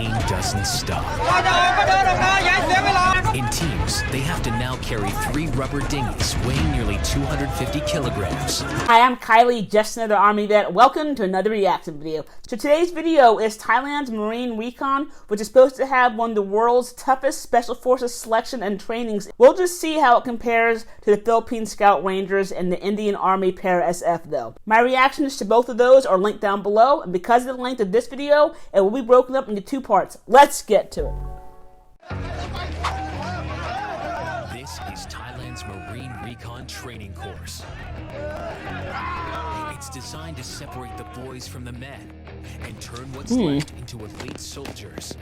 pain doesn't stop. In teams, they have to now carry 3 rubber dinghies weighing nearly 250 kilograms. Hi, I'm Kylie, just another Army vet. Welcome to another reaction video. So today's video is Thailand's Marine Recon, which is supposed to have one of the world's toughest Special Forces selection and trainings. We'll just see how it compares to the Philippine Scout Rangers and the Indian Army Para-SF though. My reactions to both of those are linked down below, and because of the length of this video, it will be broken up into 2 parts. Let's get to it. This is Thailand's Marine Recon training course. It's designed to separate the boys from the men and turn what's left into elite soldiers.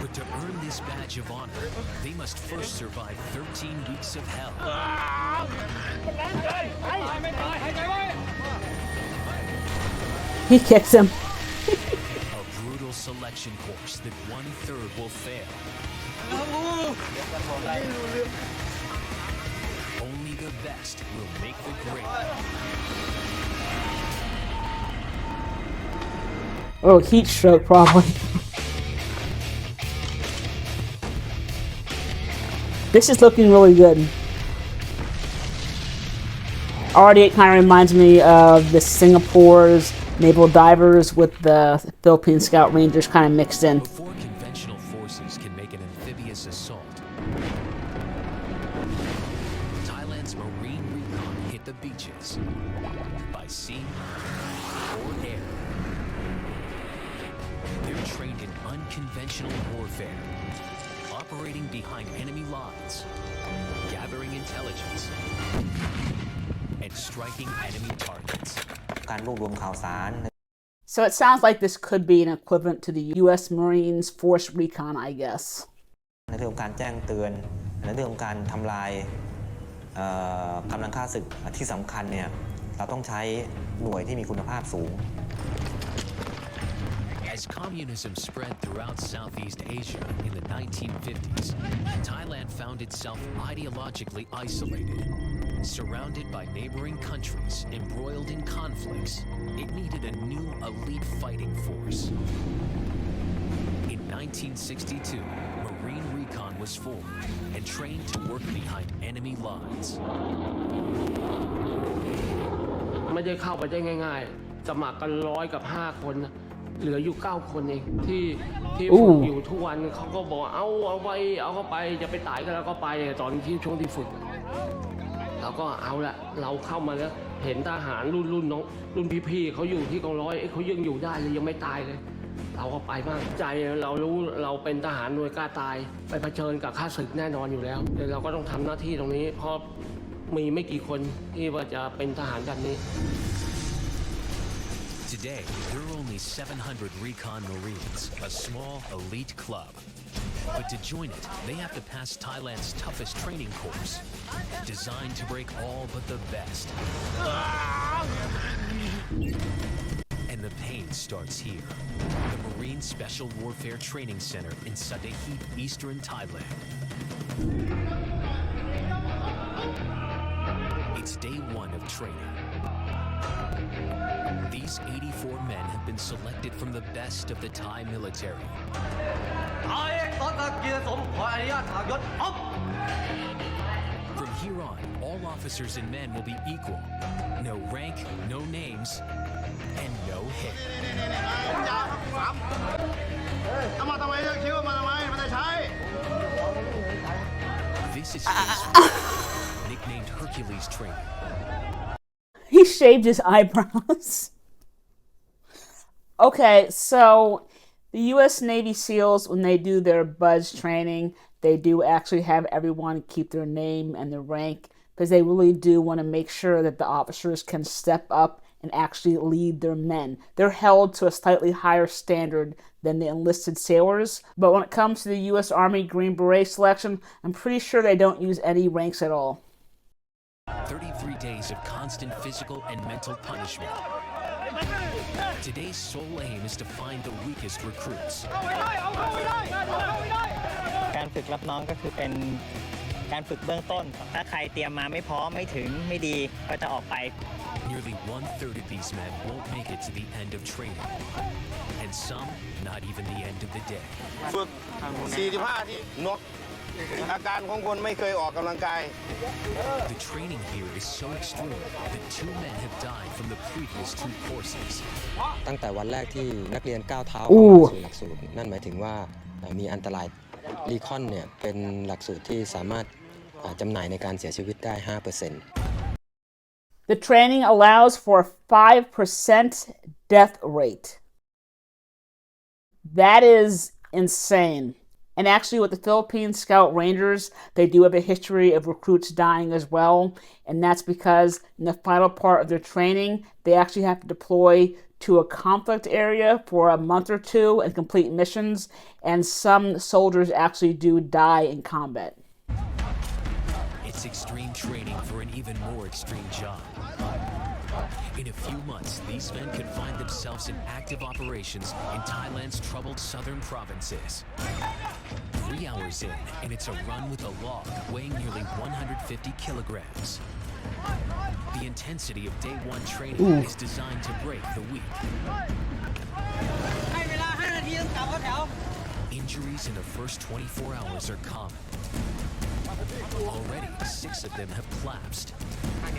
But to earn this badge of honor, they must first survive 13 weeks of hell. He kicks him. A brutal selection course that 1/3 will fail. Only the best will make the grade. Oh, heat stroke probably. This is looking really good. Already it kind of reminds me of the Singapore's naval divers with the Philippine Scout Rangers kind of mixed in. Before conventional forces can make an amphibious assault, Thailand's Marine Recon hit the beaches by sea or air. They're trained in unconventional warfare, operating behind enemy lines, gathering intelligence, and striking enemy targets. So it sounds like this could be an equivalent to the U.S. Marines Force Recon, I guess. ในเรื่องของการแจ้งเตือนในเรื่องของการทำลายกำลังฆ่าศึกที่สำคัญเนี่ยเราต้องใช้หน่วยที่มีคุณภาพสูง As communism spread throughout Southeast Asia in the 1950s, Thailand found itself ideologically isolated. Surrounded by neighboring countries, embroiled in conflicts, it needed a new elite fighting force. In 1962, Marine Recon was formed and trained to work behind enemy lines. ไม่ได้เข้าไปได้ง่ายๆสมัครกัน100 กับ 5 คนเหลืออยู่ 9 คนเองที่ฝึกอยู่ทุกวันเขาก็บอกเอาเข้าไปจะไปตายก็แล้วก็ไปตอนที่ช่วงที่ฝึกเราก็เอาละเราเข้ามาแล้วเห็นทหารรุ่นน้องรุ่นพี่ๆเขาอยู่ที่กองร้อยเขายังอยู่ได้เลยยังไม่ตายเลยเราก็ไปบ้างใจเรารู้เราเป็นทหารหน่วยกล้าตายไปเผชิญกับข้าศึกแน่นอนอยู่แล้วแต่เราก็ต้องทำหน้าที่ตรงนี้เพราะมีไม่กี่คนที่ว่าจะเป็นทหารแบบนี้ Today, there are only 700 Recon Marines, a small elite club. But to join it, they have to pass Thailand's toughest training course, designed to break all but the best. And the pain starts here, the Marine Special Warfare Training Center in Sattahip, eastern Thailand. It's day 1 of training. These 84 men have been selected from the best of the Thai military. From here on, all officers and men will be equal. No rank, no names, and no hate. This is phase 1, nicknamed Hercules training. He shaved his eyebrows. Okay, so the U.S. Navy SEALs, when they do their buzz training, they do actually have everyone keep their name and their rank because they really do want to make sure that the officers can step up and actually lead their men. They're held to a slightly higher standard than the enlisted sailors, but when it comes to the U.S. Army Green Beret selection, I'm pretty sure they don't use any ranks at all. 33 days of constant physical and mental punishment. Today's sole aim is to find the weakest recruits. การฝึกรับน้องก็คือเป็น การฝึกเบื้องต้นถ้าใครเตรียมมาไม่พร้อมไม่ถึงไม่ดีก็จะออกไป Nearly 1/3 of these men won't make it to the end of training, and some not even the end of the day. ฝึก 45 ที่นกอาการของคนไม่เคยออกกำลังกาย The training here is so extreme that 2 men have died from the previous 2 courses. ตั้งแต่วันแรกที่นักเรียนก้าวเท้าเข้ามาสู่หลักสูตรนั่นหมายถึงว่ามีอันตรายRecon เนี่ยเป็นหลักสูตรที่สามารถจำหน่ายในการเสียชีวิตได้ 5% The training allows for a 5% death rate. That is insane. And actually with the Philippine Scout Rangers, they do have a history of recruits dying as well. And that's because in the final part of their training, they actually have to deploy to a conflict area for a month or 2 and complete missions. And some soldiers actually do die in combat. It's extreme training for an even more extreme job. In a few months, these men could find themselves in active operations in Thailand's troubled southern provinces. 3 hours in, and it's a run with a log weighing nearly 150 kilograms. The intensity of day 1 training is designed to break the week. Injuries in the first 24 hours are common. Already, 6 of them have collapsed. And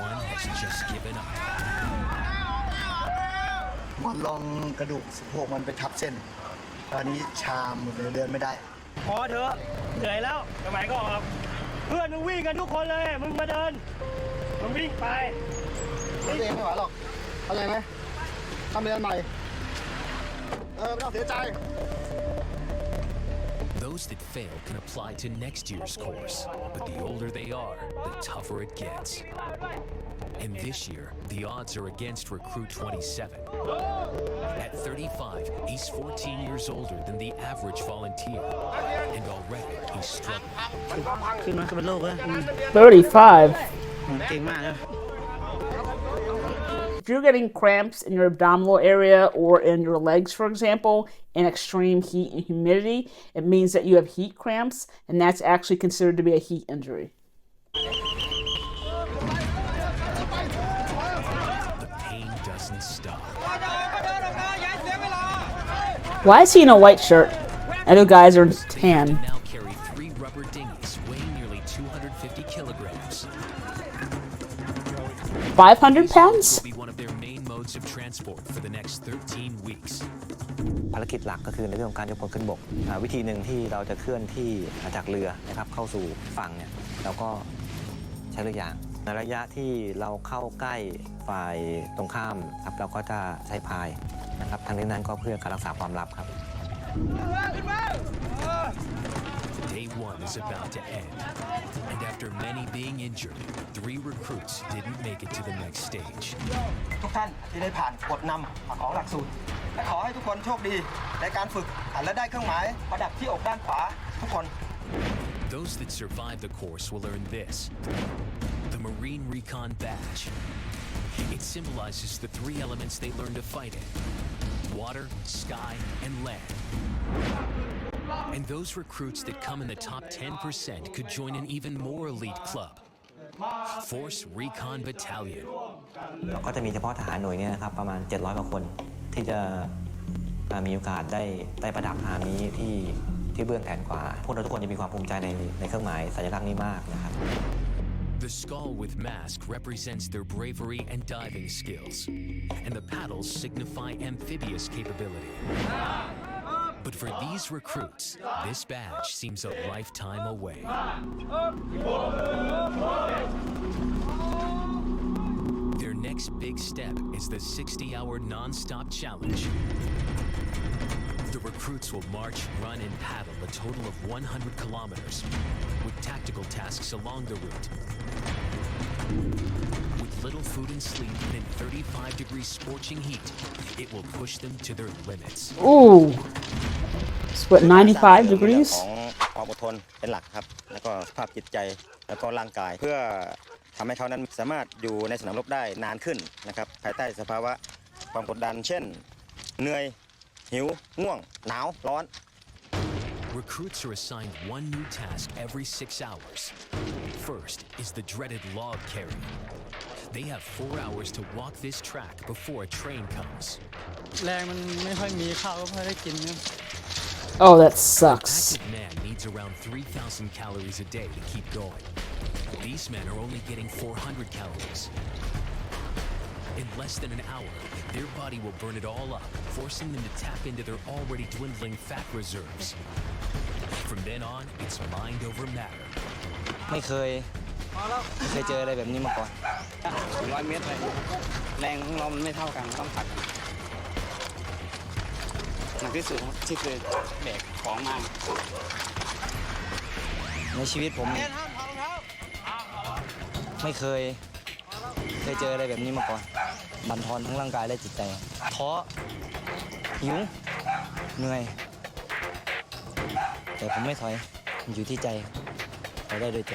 1 has just given up. มันลองกระดูกสะโพกมันไปทับเส้น ตอนนี้ชาหมดเลยเดินไม่ได้ พอเถอะเหนื่อยแล้วสมัยก็ออกเพื่อนมึงวิ่งกันทุกคนเลยมึงมาเดินมึงวิ่งไปตัวเองไม่ไหวหรอกเข้าใจไหมทำเรียนใหม่ไม่ต้องเสียใจ Those that fail can apply to next year's course, but the older they are, the tougher it gets. And this year, the odds are against recruit 27. At 35, he's 14 years older than the average volunteer, and already he's struggling. ขึ้นมาเป็นโลกเลย 35. เก่งมากนะ If you're getting cramps in your abdominal area or in your legs, for example, in extreme heat and humidity, it means that you have heat cramps, and that's actually considered to be a heat injury. The pain doesn't stop. Why is he in a white shirt? Other guys are tan. They now carry 3 rubber dinghies weighing nearly 250 kilograms. 500 pounds? Will be one of their main modes of transport for the next 13 weeks. ภารกิจหลักก็คือในเรื่องของการยกพลขึ้นบกวิธีหนึ่งที่เราจะเคลื่อนที่จากเรือนะครับเข้าสู่ฝั่งเนี่ยเราก็ใช้เรือยางในระยะที่เราเข้าใกล้ฝ่ายตรงข้ามครับเราก็จะใช้พายนะครับทางนี้นั้นก็เพื่อการรักษาความลับครับ Day 1 is about to end, and after many being injured, 3 recruits didn't make it to the next stage. ทุกท่านที่ได้ผ่านกฎนำของหลักสูตรและขอให้ทุกคนโชคดีในการฝึกและได้เครื่องหมายประดับที่อกด้านขวาทุกคน Those that survive the course will earn this, the Marine Recon Badge. It symbolizes the 3 elements they learn to fight in: water, sky, and land. And those recruits that come in the top 10% could join an even more elite club, Force Recon Battalion. เราก็จะมีเฉพาะทหารหน่วยนี้นะครับประมาณ700กว่าคนที่จะมีโอกาสได้ประดับหางนี้ที่เบื้องแขนขวาพวกเราทุกคนจะมีความภูมิใจในเครื่องหมายสัญลักษณ์นี้มากนะครับ The skull with mask represents their bravery and diving skills, and the paddles signify amphibious capability. But for these recruits, this badge seems a lifetime away. Their next big step is the 60-hour non-stop challenge. The recruits will march, run, and paddle a total of 100 kilometers, with tactical tasks along the route. With little food and sleep and in 35-degree scorching heat, it will push them to their limits. Ooh. It's what, 95 degrees? ของความอดทนเป็นหลักครับแล้วก็สภาพจิตใจแล้วก็ร่างกายเพื่อทำให้เขานั้นสามารถอยู่ในสนามรบได้นานขึ้นนะครับภายใต้สภาวะความกดดันเช่นเหนื่อยหิวง่วงหนาวร้อน Recruits are assigned one new task every 6 hours. First is the dreaded log carry. They have 4 hours to walk this track before a train comes. แรงมันไม่ค่อยมีข้าวก็ไม่ได้กินเนี่ย Oh, that An sucks. active man needs around 3,000 calories a day to keep going. These men are only getting 400 calories. In less than an hour, their body will burn it all up, forcing them to tap into their already dwindling fat reserves. From then on, it's mind over matter. ไม่เคยเจออะไรแบบนี้มาก่อน 100 เมตรเลยแรงของเรามันไม่เท่ากันต้องผัดหนักที่สุดที่เคยแบกของมาในชีวิตผมไม่เคยเจออะไรแบบนี้มาก่อนบั่นทอนทั้งร่างกายและจิตใจท้อหิวเหนื่อยแต่ผมไม่ถอยอยู่ที่ใจเราได้ด้วยใจ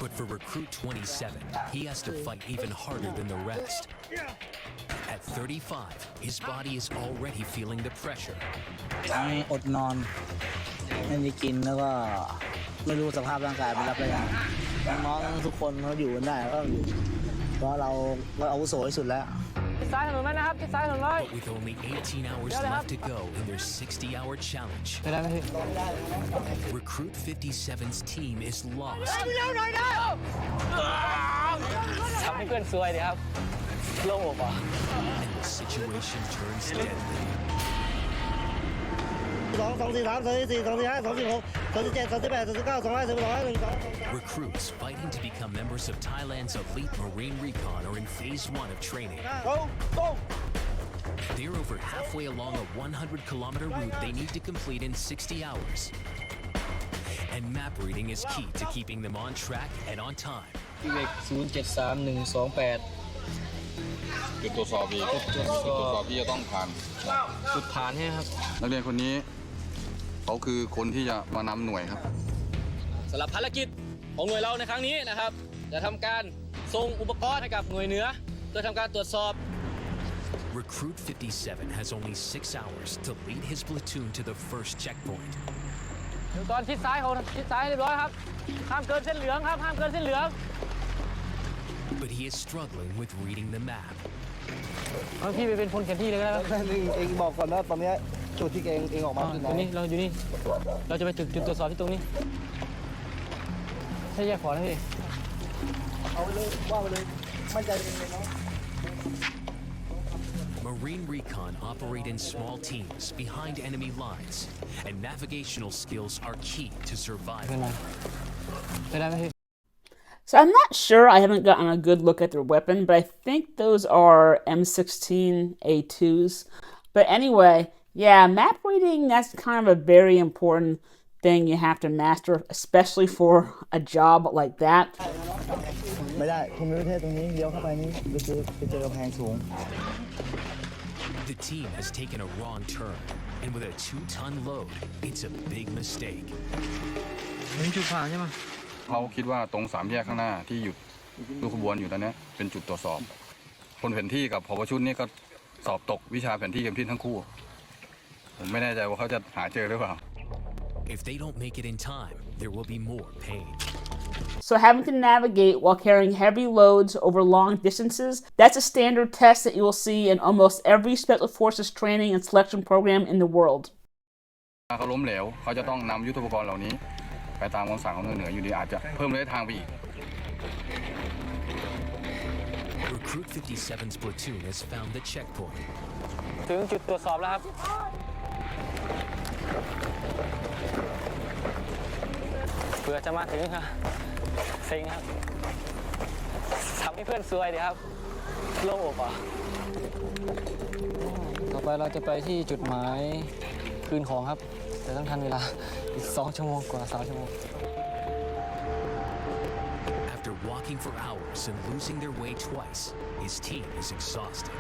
But for recruit 27, he has to fight even harder than the rest. At 35, his body is already feeling the pressure. ทั้งอดนอนไม่มีกินแล้วก็ไม่รู้สภาพร่างกายมันรับได้ยังน้องๆทุกคนเขาอยู่กันได้ก็อยู่เพราะเราอาวุโสที่สุดแล้วซ้ายถนนไหมนะครับซ้ายถนนเลย But with only 18 hours left to go in their 60-hour challenge, Recruit 57's team is lost. ทำให้เพื่อนซวยดีครับโล่งอกอ่ะ And the situation turns deadly. 2 4 3 2 4 2 5 2 6 2 7 2 8 2 9 2 Recruits fighting to become members of Thailand's elite Marine Recon are in phase 1 of training. They're over halfway along a 100-kilometer route they need to complete in 60 hours. And map reading is key to keeping them on track and on time. พี่เวก073128จุดตรวจสอบอีกจุดตรวจสอบที่จะต้องผ่าน จุดฐานใช่ไหมครับ นักเรียนคนนี้เขาคือคนที่จะมานำหน่วยครับ สำหรับภารกิจของหน่วยเราในครั้งนี้นะครับจะทำการส่งอุปกรณ์ให้กับหน่วยเหนือโดยทำการตรวจสอบ Recruit 57 has only 6 hours to lead his platoon to the first checkpoint. ตอนชิดซ้ายเรียบร้อยครับห้ามเกินเส้นเหลืองครับห้ามเกินเส้นเหลือง But he is struggling with reading the map. เอาพี่ไปเป็นคนเขียนที่เลยก็ได้ครับเองบอกก่อนนะตอนนี้จุดที่เองออกมาที่ไหนเราอยู่นี่เราจะไปจุดตรวจสอบที่ตรงนี้ใช่แยกขอนะพี่เอาไปเลยว่าไปเลยมั่นใจเองเลยเนาะ Marine Recon operate in small teams behind enemy lines, and navigational skills are key to survival. So I'm not sure, I haven't gotten a good look at their weapon, but I think those are M16A2s. But anyway, yeah, map reading, that's kind of a very important thing you have to master, especially for a job like that. ไม่ได้คุณไม่ใช่ตรงนี้เลี้ยวเข้าไปนี้ไปเจอกำแพงสูง The team has taken a wrong turn, and with a 2-ton load, it's a big mistake. นี่จุดผ่านใช่ไหม เขาคิดว่าตรง3 แยกข้างหน้าที่หยุดดูขบวนอยู่ตอนนี้เป็นจุดตรวจสอบคนแผนที่กับผบ.ชุดนี่ก็สอบตกวิชาแผนที่กันพินทั้งคู่ผมไม่แน่ใจว่าเขาจะหาเจอหรือเปล่า If they don't make it in time, there will be more pain. So having to navigate while carrying heavy loads over long distances, that's a standard test that you will see in almost every Special Forces training and selection program in the world. ถ้าเขาล้มเหลวเขาจะต้องนำยุทโธปกรณ์เหล่านี้ไปตามคำสั่งของหน่วยเหนืออยู่ดีอาจจะเพิ่มระยะทางไปอีก Recruit 57's platoon has found the checkpoint. ถึงจุดตรวจสอบแล้วครับเผื่อจะมาถึงครับเซ็งครับทำให้เพื่อนซวยดีครับโล่งอกอ่ะต่อไปเราจะไปที่จุดหมายคืนของครับแต่ต้องทันเวลาอีก2 ชั่วโมงกว่า3 ชั่วโมง After walking for hours and losing their way twice, his team is exhausted.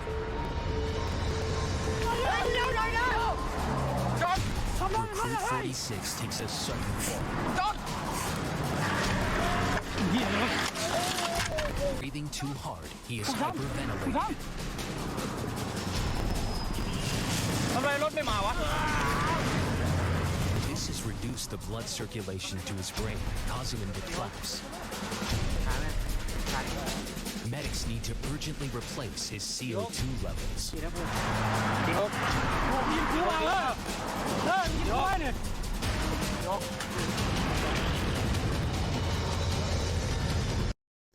Recruit 46 takes a sudden fall. Breathing too hard, he is hyperventilating. ทำไมรถไม่มาวะ reduced the blood circulation to his brain, causing him to collapse. Medics need to urgently replace his CO2 levels.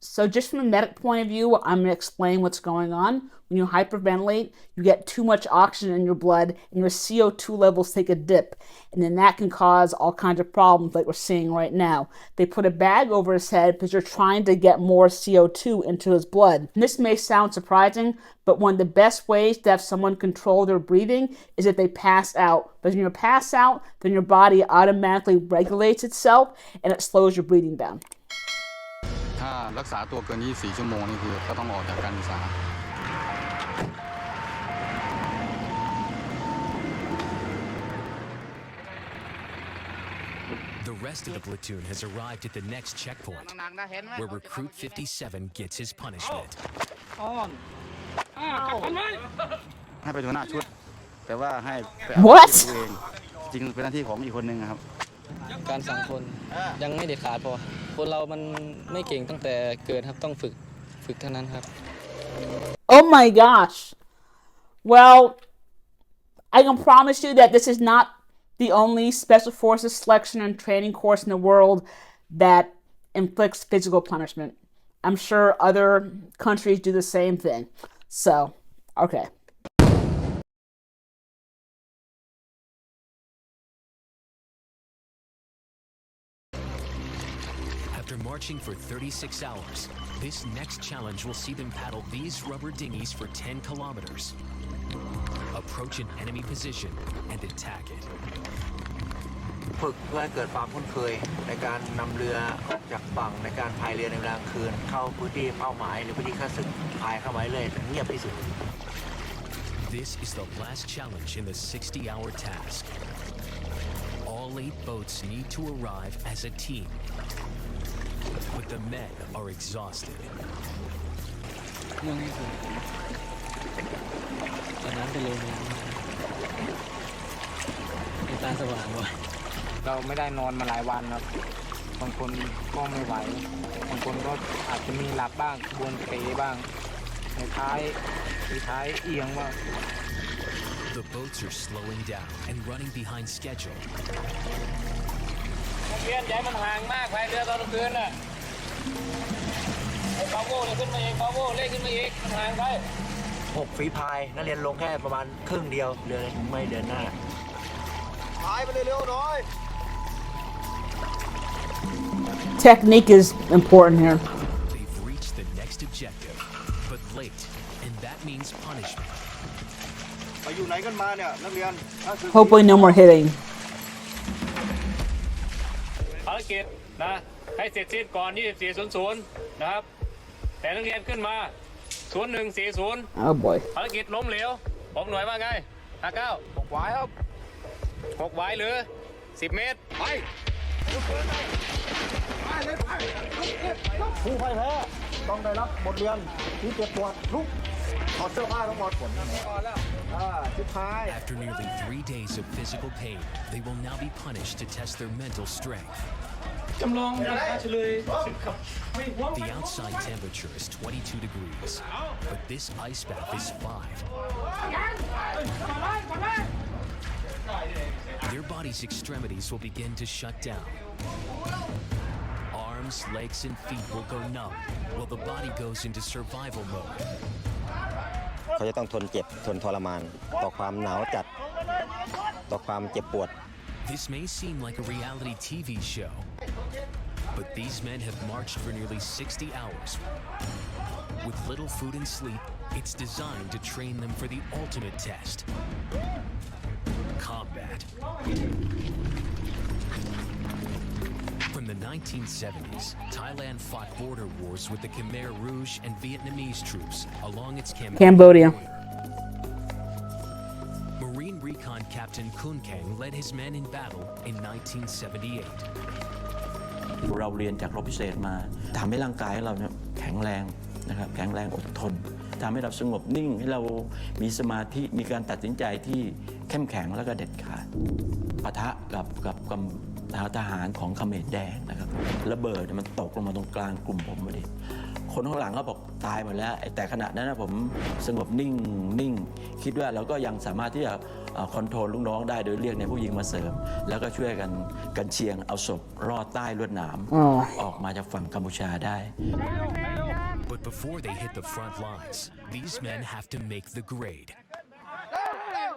So just from a medic point of view, I'm going to explain what's going on. When you hyperventilate, you get too much oxygen in your blood and your CO2 levels take a dip. And then that can cause all kinds of problems like we're seeing right now. They put a bag over his head because they're trying to get more CO2 into his blood. And this may sound surprising, but one of the best ways to have someone control their breathing is if they pass out. Because when you pass out, then your body automatically regulates itself and it slows your breathing down. ถ้ารักษาตัวเกิน24 ชั่วโมงนี่คือก็ต้องออกจากการศึกษา The rest of the platoon has arrived at the next checkpoint, where Recruit 57 gets his punishment. ให้ไปหัวหน้าชุดแต่ว่าให้ไป What? ตัวเองจริงเป็นหน้าที่ของอีกคนนึงครับ การสั่งคนยังไม่เด็ดขาดพอคนเรามันไม่เก่งตั้งแต่เกิดครับต้องฝึกเท่านั้นครับ Oh my gosh. Well, I can promise you that this is not the only Special Forces selection and training course in the world that inflicts physical punishment. I'm sure other countries do the same thing. So, okay. After marching for 36 hours, this next challenge will see them paddle these rubber dinghies for 10 kilometers, approach an enemy position, and attack it. ฝึกเพื่อให้เกิดความคุ้นเคยในการนำเรือออกจากฝั่งในการพายเรือในเวลากลางคืนเข้าพื้นที่เป้าหมายหรือพื้นที่ข้าศึกพายเข้าไว้เลยเงียบที่สุด This is the last challenge in the 60-hour task. All 8 boats need to arrive as a team, but the men are exhausted. เรื่องนี้คือตอนนั้นไปเลยตาสว่างว่ะเราไม่ได้นอนมาหลายวันครับบางคนก็ไม่ไหวบางคนก็อาจจะมีหลับบ้างบวนเป๋บ้างในท้ายเอียงบ้าง The boats are slowing down and running behind schedule. เรียนย้ายมันห่างมากพายเรือตอนกลางคืนน่ะไอ้ปาโว้เลยขึ้นมาเองปาโว้เล่ขึ้นมาอีกมันห่างไป6 ฝีพายนักเรียนลงแค่ประมาณครึ่งเดียวเรือไม่เดินหน้า Technique is important here. They've reached the next objective, but late, and that means punishment. ไปอยู่ไหนกันมาเนี่ยนักเรียน Hopefully no more hitting. ภารกิจนะให้เสร็จสิ้นก่อน 24:00 นะครับ แต่นักเรียนขึ้นมา 01:40 Oh boy. ภารกิจล้มเหลวผมหน่วยว่าไง59 6 หวายครับ 6 หวายหรือ 10 เมตร ไป ผู้พ่ายแพ้ต้องได้รับบทเรียนที่เจ็บปวดลุกถอดเสื้อผ้าทั้งหมดสุดท้าย After nearly 3 days of physical pain, they will now be punished to test their mental strength. The outside temperature is 22 degrees, but this ice bath is 5. Their body's extremities will begin to shut down. Arms, legs, and feet will go numb, while the body goes into survival mode. เขาจะต้องทนเจ็บทนทรมานต่อความหนาวจัดต่อความเจ็บปวด This may seem like a reality TV show, but these men have marched for nearly 60 hours. With little food and sleep, it's designed to train them for the ultimate test: combat. From the 1970s, Thailand fought border wars with the Khmer Rouge and Vietnamese troops along its Cambodia. Marine Recon Captain Kun Kang led his men in battle in 1978. เราเรียนจากรบพิเศษมาทำให้ร่างกายเราเนี่ยแข็งแรงนะครับแข็งแรงอดทนทำให้เราสงบนิ่งให้เรามีสมาธิมีการตัดสินใจที่ เข้มแข็งแล้วก็เด็ดขาดปะทะกับทหารของเขมรแดงนะครับระเบิดมันตกลงมาตรงกลางกลุ่มผมพอดีคนข้างหลังก็บอกตายหมดแล้วแต่ขณะนั้นนะผมสงบนิ่งคิดว่าเราก็ยังสามารถที่จะคอนโทรลลูกน้องได้โดยเรียกในผู้หญิงมาเสริมแล้วก็ช่วยกันเชียงเอาศพรอดใต้ลวดหนามออกมาจากฝั่งกัมพูชาได้ But before they hit the front lines, these men have to make the grade.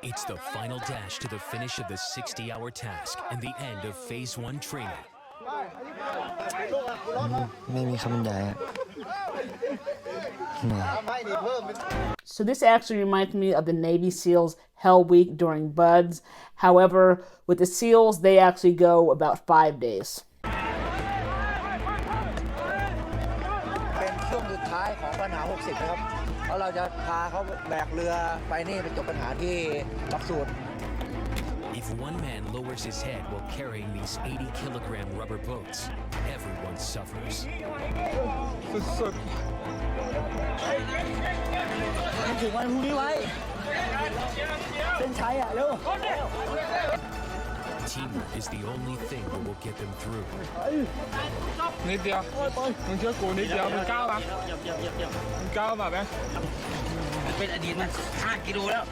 It's the final dash to the finish of the 60-hour task and the end of Phase 1 training. ไม่มีคำบรรยาย So this actually reminds me of the Navy SEALs Hell Week during BUDS. However, with the SEALs, they actually go about 5 days. เป็นช่วงสุดท้ายของปัญหา 60 นะครับเพราะเราจะพาเขาแบกเรือไปนี่ไปจบปัญหาที่หลักสูตร If one man lowers his head while carrying these 80-kilogram rubber boats, everyone suffers. สุดๆถึงวันพรุ่งนี้ไว้เส้นชัยอ่ะเร็ว Teamwork is the only thing that will get them through. นิดเดียวมึงเชื่อกูนิดเดียวมึงก้าวมามึงก้าวมาไหมเป็นอดีตมา5 กิโลแล้ว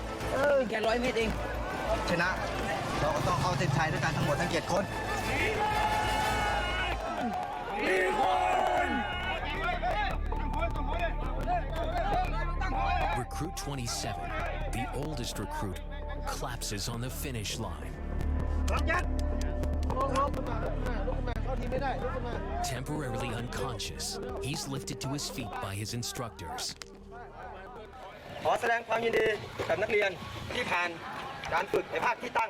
แค่100 เมตรเองชนะเราก็ต้องเอาเส้นชัยด้วยกันทั้งหมดทั้ง7 คน Recruit 27, the oldest recruit, collapses on the finish line. Temporarily unconscious, he's lifted to his feet by his instructors. ขอแสดงความยินดีกับนักเรียนที่ผ่านการฝึกในภาคที่ตั้ง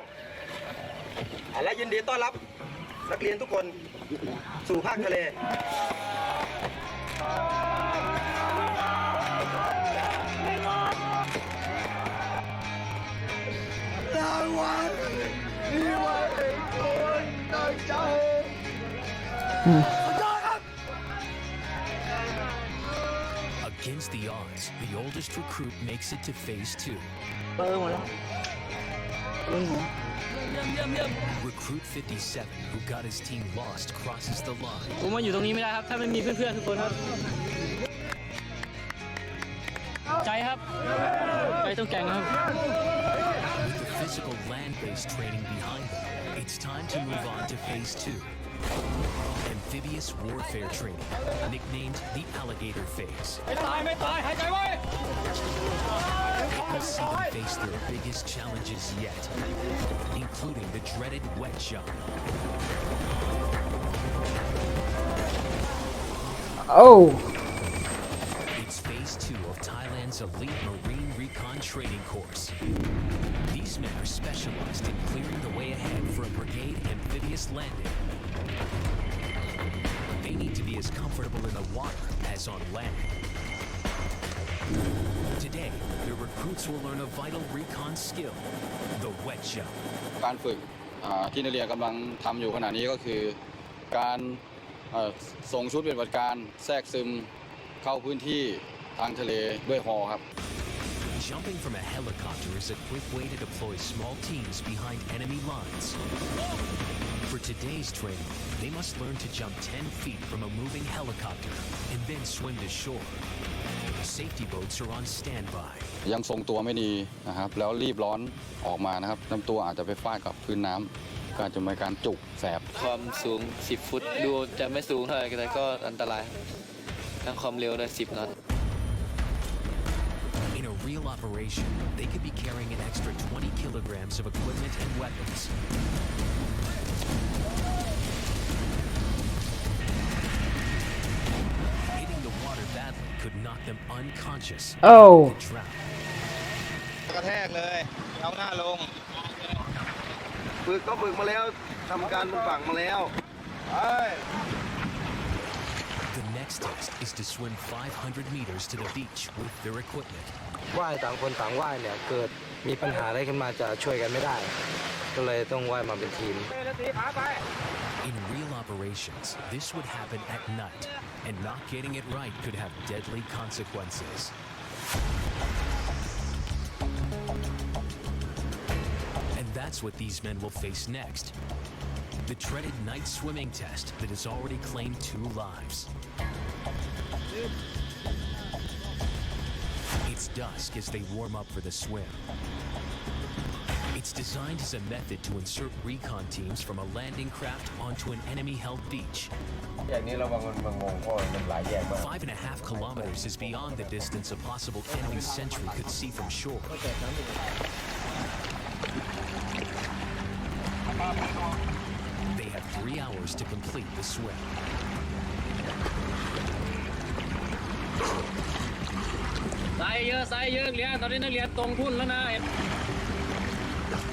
และยินดีต้อนรับนักเรียนทุกคนสู่ภาคทะเลAgainst the odds, the oldest recruit makes it to Phase 2. Recruit 57, who got his team lost, crosses the line. ผมมาอยู่ตรงนี้ไม่ได้ครับถ้าไม่มีเพื่อนๆทุกคนครับใจครับใจต้องแข่งครับ With the physical land-based training behind them, it's time to move on to Phase 2. Amphibious warfare training, nicknamed the Alligator Phase. It will see them face their biggest challenges yet, including the dreaded wet jump. Oh! It's Phase 2 of Thailand's elite marine recon training course. These men are specialized in clearing the way ahead for a brigade amphibious landing. They need to be as comfortable in the water as on land. Today, the recruits will learn a vital recon skill, the wet jump. การฝึกที่นักเรียนกำลังทำอยู่ขณะนี้ก็คือการส่งชุดปฏิบัติการแทรกซึมเข้าพื้นที่ทางทะเลด้วยฮอครับ Jumping from a helicopter is a quick way to deploy small teams behind enemy lines. For today's training, they must learn to jump 10 feet from a moving helicopter and then swim to shore. Safety boats are on standby. ยังทรงตัวไม่ดีนะครับแล้วรีบร้อนออกมานะครับลำตัวอาจจะไปฟาดกับพื้นน้ำก็อาจจะมีการจุกแสบ ความสูง10 ฟุตดูจะไม่สูงเท่าไหร่แต่ก็อันตรายทั้งความเร็วด้วย10 น็อต In a real operation, they could be carrying an extra 20 kilograms of equipment and weapons. Hitting the water badly could knock them unconscious. Oh. And drown. กระแทกเลยเอาหน้าลงฝึกก็ฝึกมาแล้วทำการบนฝั่งมาแล้ว The next test is to swim 500 meters to the beach with their equipment. ว่ายต่างคนต่างว่ายเนี่ยเกิดมีปัญหาอะไรขึ้นมาจะช่วยกันไม่ได้ก็เลยต้องว่ายมาเป็นทีม In real operations, this would happen at night, and not getting it right could have deadly consequences. that's what these men will face next. The dreaded night swimming test that has already claimed 2 lives. It's dusk as they warm up for the swim. It's designed as a method to insert recon teams from a landing craft onto an enemy-held beach. 5.5 kilometers is beyond the distance a possible enemy sentry could see from shore. They have 3 hours to complete the swim.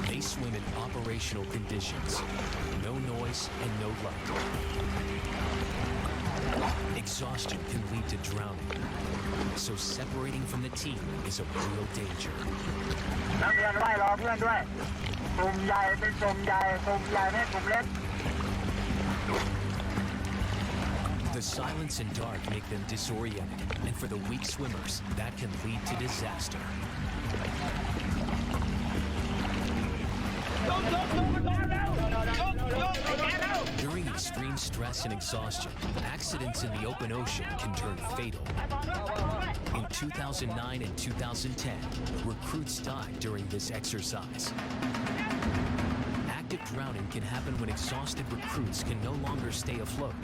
They swim in operational conditions. No noise and no light. Exhaustion can lead to drowning. So separating from the team is a real danger. The silence and dark make them disoriented, and for the weak swimmers, that can lead to disaster. During extreme stress and exhaustion, accidents in the open ocean can turn fatal. In 2009 and 2010, recruits died during this exercise. Active drowning can happen when exhausted recruits can no longer stay afloat,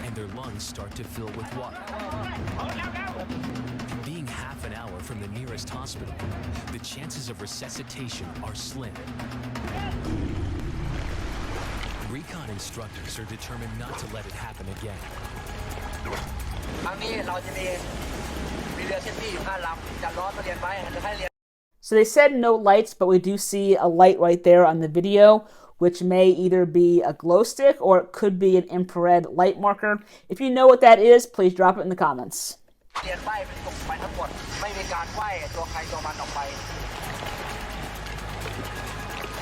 and their lungs start to fill with water. Being half an hour from the nearest hospital, the chances of resuscitation are slim. Recon instructors are determined not to let it happen again. So they said no lights, but we do see a light right there on the video, which may either be a glow stick or it could be an infrared light marker. If you know what that is, please drop it in the comments.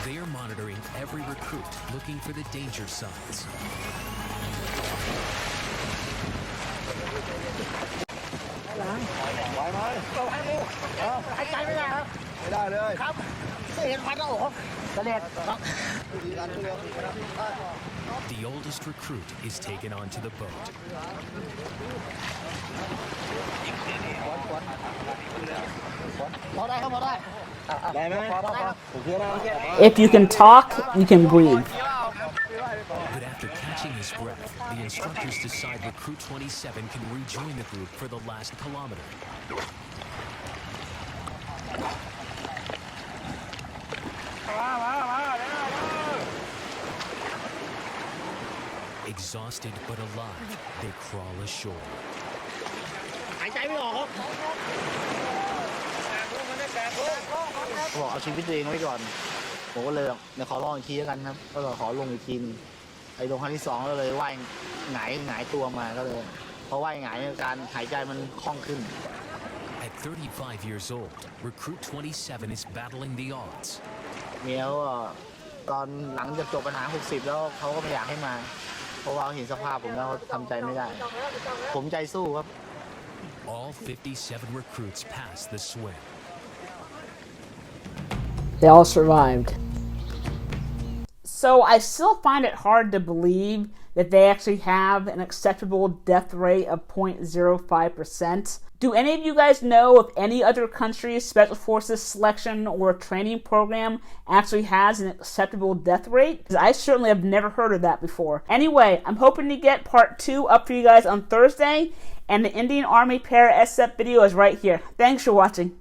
They are monitoring every recruit, looking for the danger signs. The oldest recruit is taken onto the boat. If you can talk, you can breathe. But after catching his breath, the instructors decide Recruit 27 can rejoin the group for the last kilometer. Exhausted but alive, they crawl ashore. บอกเอาชีวิตตัวเองไว้ก่อนผมก็เลยเดี๋ยวขอลองอีกทีแล้วกันครับก็ขอลงอีกทีนึงไอ้ลงครั้งที่2ก็เลยว่ายหงายตัวมาก็เลยพอว่ายหงายการหายใจมันคล่องขึ้น At 35 years old, Recruit 27 is battling the odds. เมียก็ตอนหลังจากจบปัญหา60แล้วเขาก็ไม่อยากให้มาเพราะว่าเห็นสภาพผมแล้วเขาทำใจไม่ได้ผมใจสู้ครับ All 57 recruits passed the swim. They all survived. So I still find it hard to believe that they actually have an acceptable death rate of 0.05%. Do any of you guys know if any other country's special forces selection or training program actually has an acceptable death rate? Because I certainly have never heard of that before. Anyway, I'm hoping to get part 2 up for you guys on Thursday, and the Indian Army Para SF video is right here. Thanks for watching.